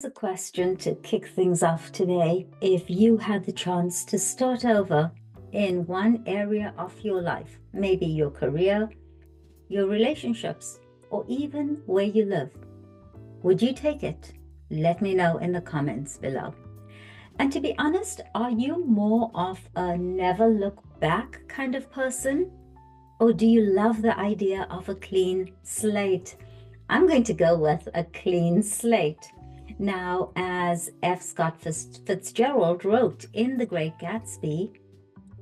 A question to kick things off today. If you had the chance to start over in one area of your life, maybe your career, your relationships, or even where you live, would you take it? Let me know in the comments below. And to be honest, are you more of a never look back kind of person? Or do you love the idea of a clean slate? I'm going to go with a clean slate. Now, as F. Scott Fitzgerald wrote in The Great Gatsby,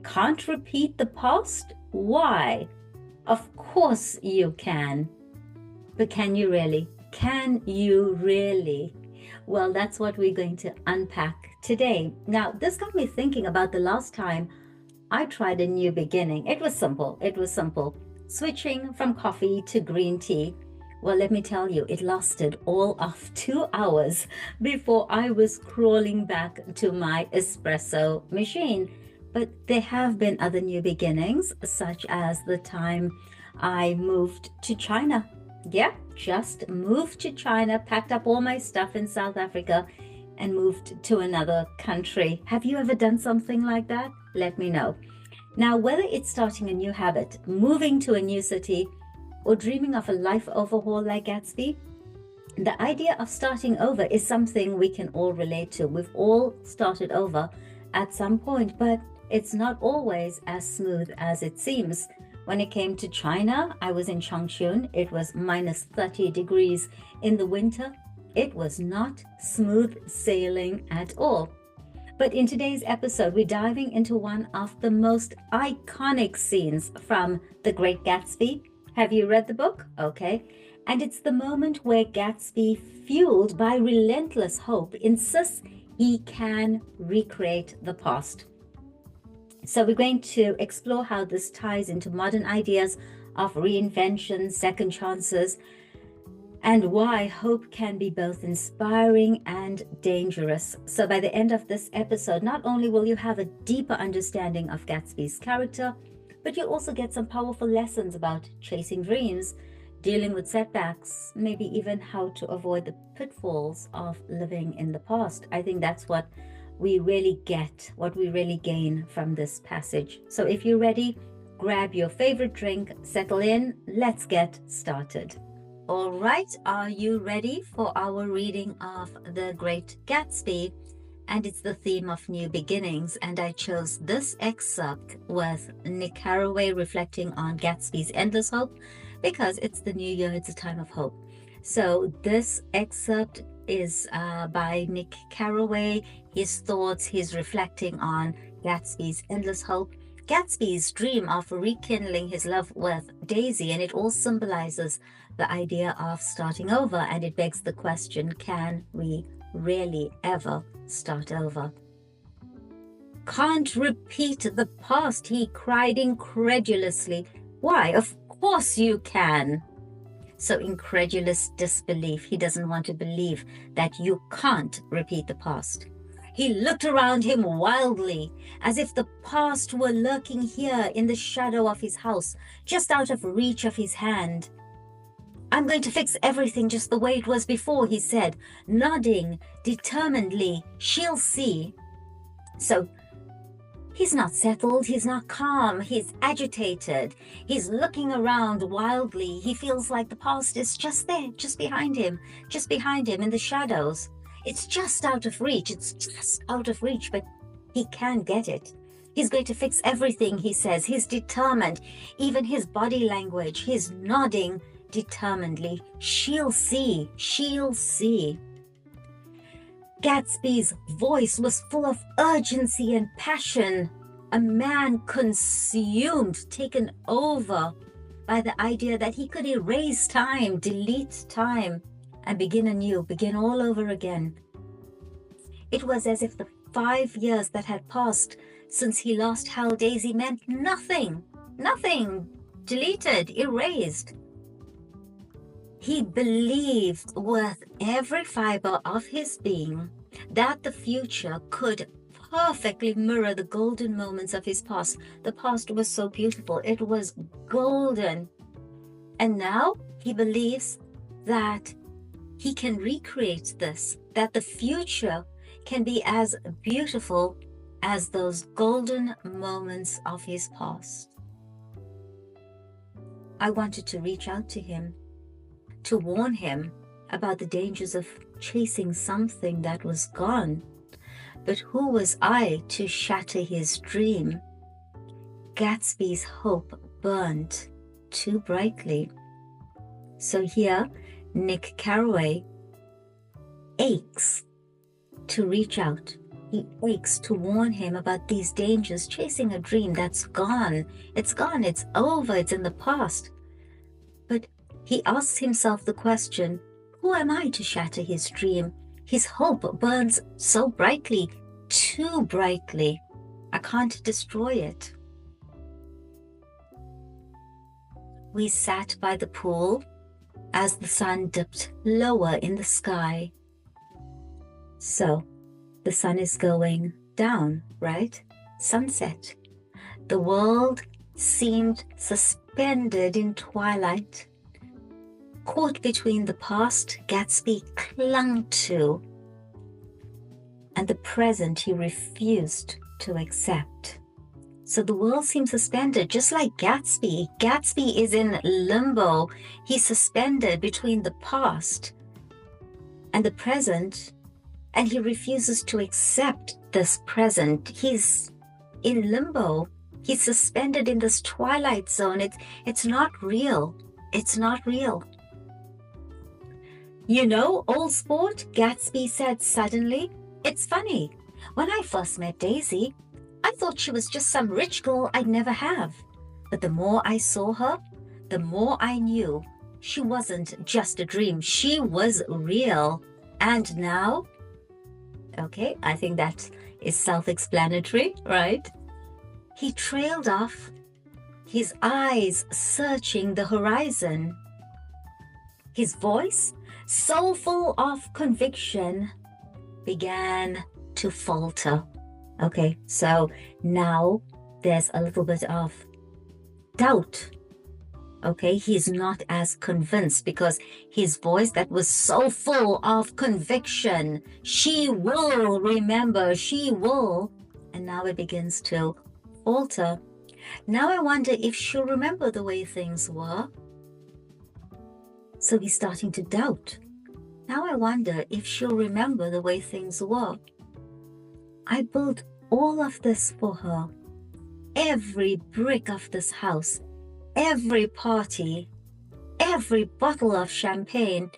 can't repeat the past? Why? Of course you can. But can you really? Can you really? Well, that's what we're going to unpack today. Now, this got me thinking about the last time I tried a new beginning. It was simple. Switching from coffee to green tea. Well, let me tell you, it lasted all of 2 hours before I was crawling back to my espresso machine. But there have been other new beginnings, such as the time I moved to China. Yeah, just moved to China, packed up all my stuff in South Africa, and moved to another country. Have you ever done something like that? Let me know. Now, whether it's starting a new habit, moving to a new city, or dreaming of a life overhaul like Gatsby, the idea of starting over is something we can all relate to. We've all started over at some point, but it's not always as smooth as it seems. When it came to China, I was in Changchun. It was minus 30 degrees in the winter. It was not smooth sailing at all. But in today's episode, we're diving into one of the most iconic scenes from The Great Gatsby. Have you read the book? Okay. And it's the moment where Gatsby, fueled by relentless hope, insists he can recreate the past. So we're going to explore how this ties into modern ideas of reinvention, second chances, and why hope can be both inspiring and dangerous. So by the end of this episode, not only will you have a deeper understanding of Gatsby's character, but you'll also get some powerful lessons about chasing dreams, dealing with setbacks, maybe even how to avoid the pitfalls of living in the past. I think that's what we really get, what we really gain from this passage. So if you're ready, grab your favorite drink, settle in, let's get started. All right, are you ready for our reading of The Great Gatsby? And it's the theme of new beginnings. And I chose this excerpt with Nick Carraway reflecting on Gatsby's endless hope because it's the new year, it's a time of hope. So this excerpt is by Nick Carraway. His thoughts, he's reflecting on Gatsby's endless hope, Gatsby's dream of rekindling his love with Daisy, and it all symbolizes the idea of starting over. And it begs the question, can we really ever start over? Can't repeat the past, he cried incredulously. Why, of course you can. So incredulous disbelief. He doesn't want to believe that you can't repeat the past. He looked around him wildly, as if the past were lurking here in the shadow of his house, just out of reach of his hand. I'm going to fix everything just the way it was before, he said, nodding determinedly. She'll see. So he's not settled, he's not calm, he's agitated. He's looking around wildly. He feels like the past is just there, just behind him in the shadows. It's just out of reach, but he can get it. He's going to fix everything, he says. He's determined. Even his body language, he's nodding determinedly. She'll see. Gatsby's voice was full of urgency and passion. A man consumed, taken over by the idea that he could erase time, delete time, and begin anew, begin all over again. It was as if the 5 years that had passed since he last held Daisy meant nothing, deleted, erased. He believed with every fiber of his being that the future could perfectly mirror the golden moments of his past. The past was so beautiful. It was golden. And now he believes that he can recreate this, that the future can be as beautiful as those golden moments of his past. I wanted to reach out to him, to warn him about the dangers of chasing something that was gone. But who was I to shatter his dream? Gatsby's hope burned too brightly. So here, Nick Carraway aches to reach out. He aches to warn him about these dangers, chasing a dream that's gone. It's gone, it's over, it's in the past. But he asks himself the question, who am I to shatter his dream? His hope burns so brightly, too brightly. I can't destroy it. We sat by the pool as the sun dipped lower in the sky. So, the sun is going down, right? Sunset. The world seemed suspended in twilight. Caught between the past Gatsby clung to and the present he refused to accept. So the world seems suspended, just like Gatsby. Gatsby is in limbo. He's suspended between the past and the present, and he refuses to accept this present. He's in limbo. He's suspended in this twilight zone. It's not real. It's not real. You know, old sport, Gatsby said suddenly. It's funny. When I first met Daisy, I thought she was just some rich girl I'd never have. But the more I saw her, the more I knew she wasn't just a dream. She was real. And now, okay, I think that is self-explanatory, right? He trailed off, his eyes searching the horizon. His voice, so full of conviction, began to falter. Okay, so now there's a little bit of doubt. Okay, he's not as convinced because his voice that was so full of conviction, she will remember, she will, and now it begins to falter. Now I wonder if she'll remember the way things were. So he's starting to doubt. Now I wonder if she'll remember the way things were. I built all of this for her. Every brick of this house, every party, every bottle of champagne,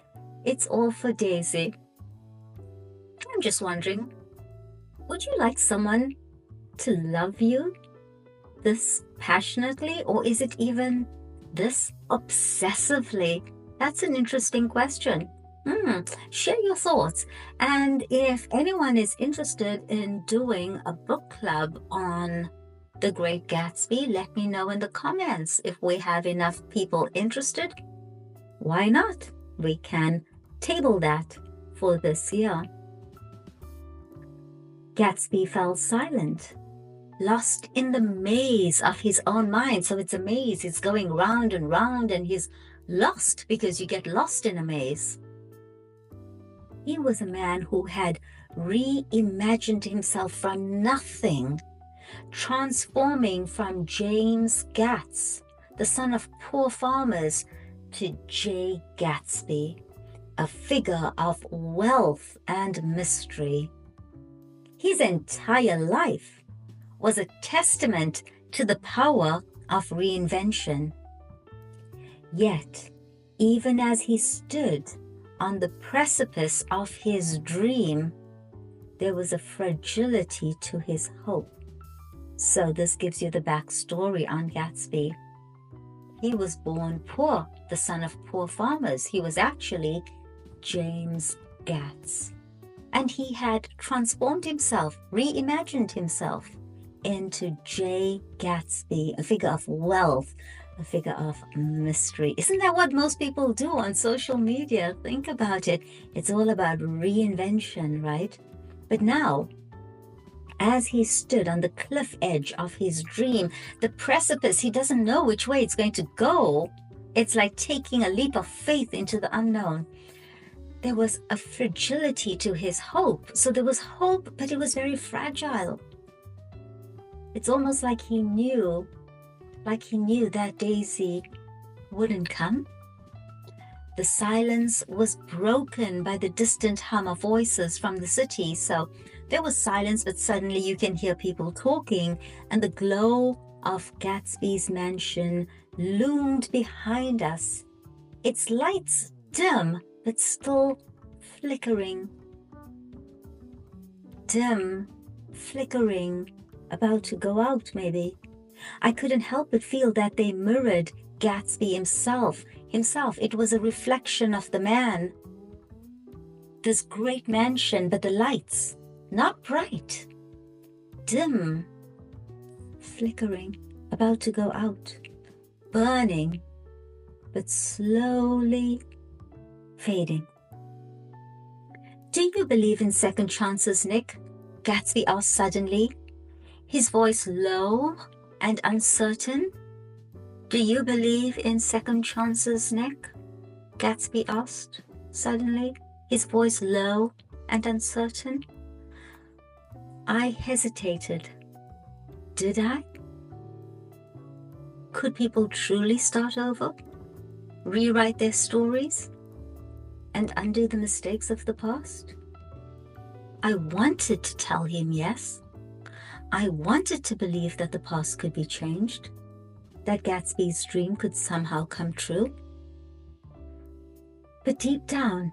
it's all for Daisy. I'm just wondering, would you like someone to love you this passionately, or is it even this obsessively? That's an interesting question. Share your thoughts. And if anyone is interested in doing a book club on The Great Gatsby, let me know in the comments. If we have enough people interested, why not? We can table that for this year. Gatsby fell silent, lost in the maze of his own mind. So it's a maze. It's going round and round, and he's lost because you get lost in a maze. He was a man who had reimagined himself from nothing, transforming from James Gatz, the son of poor farmers, to Jay Gatsby, a figure of wealth and mystery. His entire life was a testament to the power of reinvention. Yet, even as he stood on the precipice of his dream, there was a fragility to his hope. So this gives you the backstory on Gatsby. He was born poor, the son of poor farmers. He was actually James Gatz. And he had transformed himself, reimagined himself into Jay Gatsby, a figure of wealth, a figure of mystery. Isn't that what most people do on social media? Think about it. It's all about reinvention, right? But now, as he stood on the cliff edge of his dream, the precipice, he doesn't know which way it's going to go. It's like taking a leap of faith into the unknown. there was a fragility to his hope. So there was hope, but it was very fragile. It's almost like he knew that Daisy wouldn't come. The silence was broken by the distant hum of voices from the city. So there was silence, but suddenly you can hear people talking, and the glow of Gatsby's mansion loomed behind us. Its lights dim, but still flickering. Dim, flickering, about to go out maybe. I couldn't help but feel that they mirrored Gatsby himself. It was a reflection of the man. This great mansion, but the lights, not bright, dim, flickering, about to go out, burning, but slowly fading. "Do you believe in second chances, Nick?" Gatsby asked suddenly, his voice low and uncertain. "Do you believe in second chances, Nick?" Gatsby asked suddenly, his voice low and uncertain. I hesitated. Did I? Could people truly start over, rewrite their stories, and undo the mistakes of the past? I wanted to tell him yes. I wanted to believe that the past could be changed, that Gatsby's dream could somehow come true. But deep down,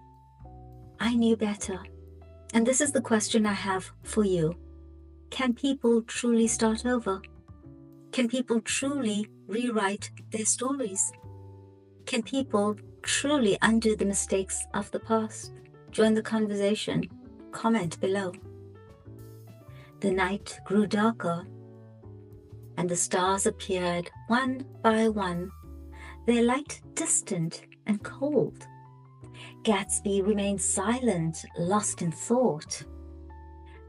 I knew better. And this is the question I have for you. Can people truly start over? Can people truly rewrite their stories? Can people truly undo the mistakes of the past? Join the conversation. Comment below. The night grew darker, and the stars appeared one by one, their light distant and cold. Gatsby remained silent, lost in thought.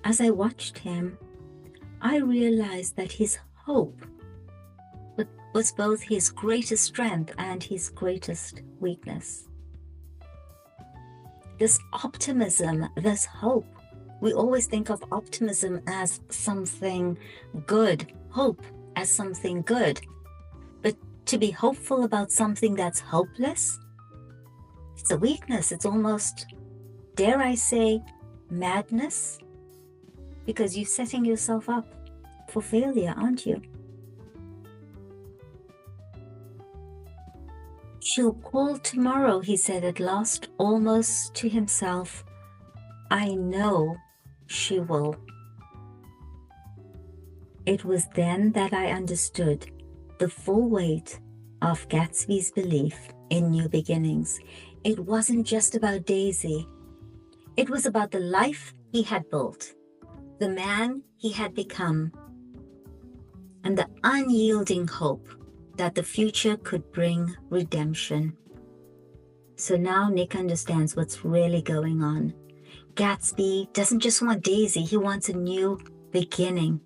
As I watched him, I realized that his hope was both his greatest strength and his greatest weakness. This optimism, this hope, we always think of optimism as something good, hope as something good. But to be hopeful about something that's hopeless, it's a weakness. It's almost, dare I say, madness, because you're setting yourself up for failure, aren't you? "She'll call tomorrow," he said at last, almost to himself. "I know she will." It was then that I understood the full weight of Gatsby's belief in new beginnings. It wasn't just about Daisy. It was about the life he had built, the man he had become, and the unyielding hope that the future could bring redemption. So now Nick understands what's really going on. Gatsby doesn't just want Daisy, he wants a new beginning.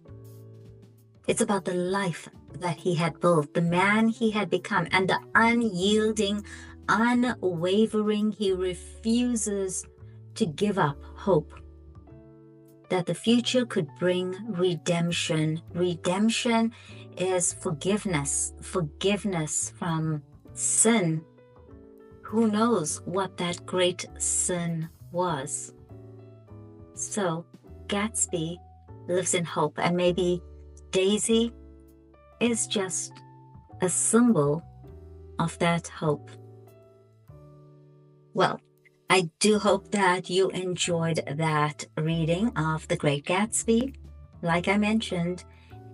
It's about the life that he had built, the man he had become, and the unyielding, unwavering, he refuses to give up hope that the future could bring redemption. Redemption is forgiveness from sin. Who knows what that great sin was? So Gatsby lives in hope, and maybe Daisy is just a symbol of that hope. Well, I do hope that you enjoyed that reading of The Great Gatsby. Like I mentioned,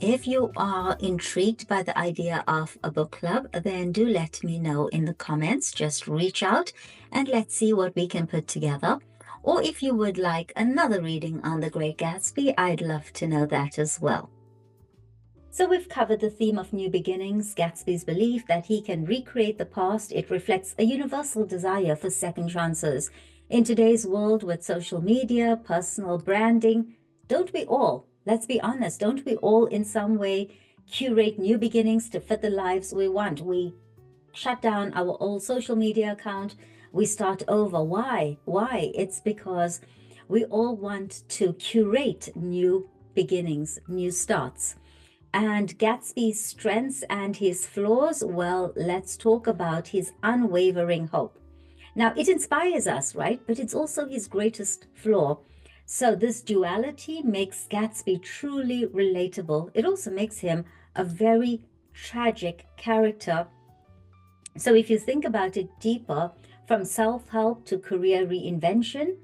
if you are intrigued by the idea of a book club, then do let me know in the comments. Just reach out and let's see what we can put together. Or if you would like another reading on The Great Gatsby, I'd love to know that as well. So we've covered the theme of new beginnings, Gatsby's belief that he can recreate the past. It reflects a universal desire for second chances. In today's world with social media, personal branding, don't we all, let's be honest, don't we all in some way curate new beginnings to fit the lives we want? We shut down our old social media account, We start over. Why? Why? It's because we all want to curate new beginnings, new starts. And Gatsby's strengths and his flaws, well, let's talk about his unwavering hope. Now, it inspires us, right? But it's also his greatest flaw. So this duality makes Gatsby truly relatable. It also makes him a very tragic character. So if you think about it deeper, from self-help to career reinvention,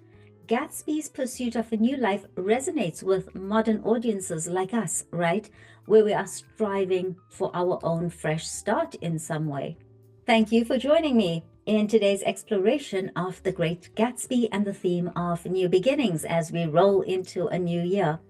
Gatsby's pursuit of a new life resonates with modern audiences like us, right? Where we are striving for our own fresh start in some way. Thank you for joining me in today's exploration of The Great Gatsby and the theme of new beginnings as we roll into a new year.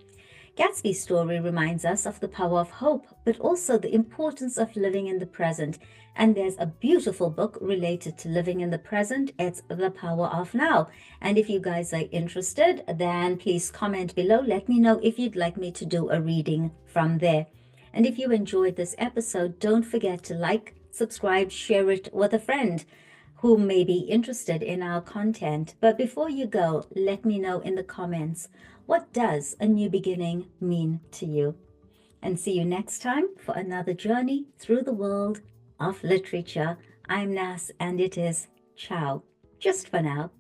Gatsby's story reminds us of the power of hope, but also the importance of living in the present. And there's a beautiful book related to living in the present. It's The Power of Now. And if you guys are interested, then please comment below. Let me know if you'd like me to do a reading from there. And if you enjoyed this episode, don't forget to like, subscribe, share it with a friend who may be interested in our content. But before you go, let me know in the comments, what does a new beginning mean to you? And see you next time for another journey through the world of literature. I'm Nas, and it is ciao, just for now.